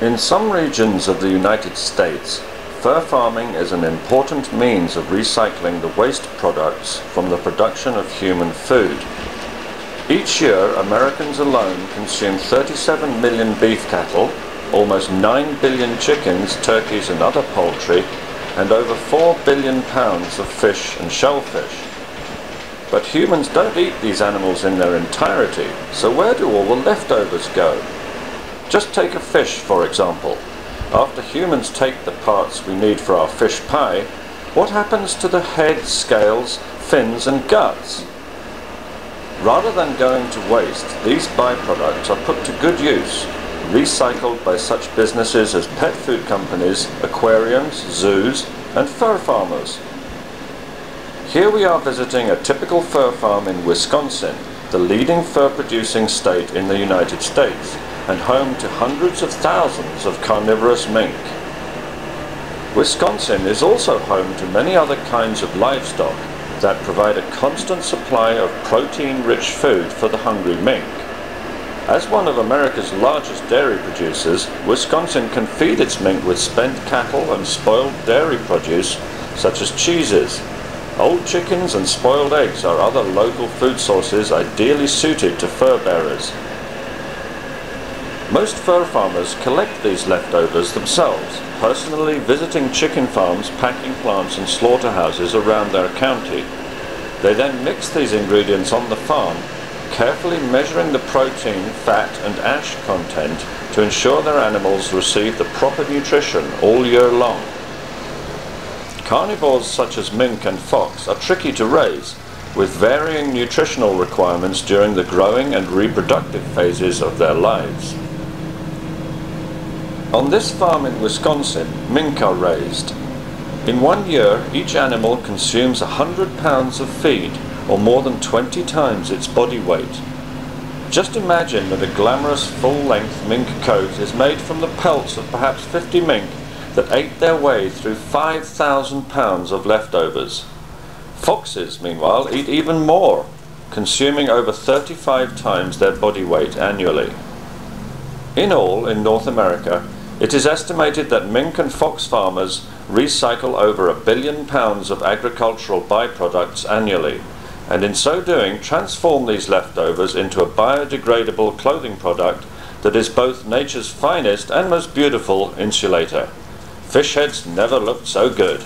In some regions of the United States, fur farming is an important means of recycling the waste products from the production of human food. Each year, Americans alone consume 37 million beef cattle, almost 9 billion chickens, turkeys and other poultry, and over 4 billion pounds of fish and shellfish. But humans don't eat these animals in their entirety, so where do all the leftovers go? Just take a fish, for example. After humans take the parts we need for our fish pie, what happens to the head, scales, fins and guts? Rather than going to waste, these byproducts are put to good use, recycled by such businesses as pet food companies, aquariums, zoos and fur farmers. Here we are visiting a typical fur farm in Wisconsin, the leading fur producing state in the United States, and home to hundreds of thousands of carnivorous mink. Wisconsin is also home to many other kinds of livestock that provide a constant supply of protein-rich food for the hungry mink. As one of America's largest dairy producers, Wisconsin can feed its mink with spent cattle and spoiled dairy produce such as cheeses. Old chickens and spoiled eggs are other local food sources ideally suited to fur bearers. Most fur farmers collect these leftovers themselves, personally visiting chicken farms, packing plants and slaughterhouses around their county. They then mix these ingredients on the farm, carefully measuring the protein, fat and ash content to ensure their animals receive the proper nutrition all year long. Carnivores such as mink and fox are tricky to raise, with varying nutritional requirements during the growing and reproductive phases of their lives. On this farm in Wisconsin, mink are raised. In 1 year, each animal consumes 100 pounds of feed, or more than 20 times its body weight. Just imagine that a glamorous full-length mink coat is made from the pelts of perhaps 50 mink that ate their way through 5,000 pounds of leftovers. Foxes, meanwhile, eat even more, consuming over 35 times their body weight annually. In all, in North America, it is estimated that mink and fox farmers recycle over 1 billion pounds of agricultural byproducts annually, and in so doing transform these leftovers into a biodegradable clothing product that is both nature's finest and most beautiful insulator. Fish heads never looked so good.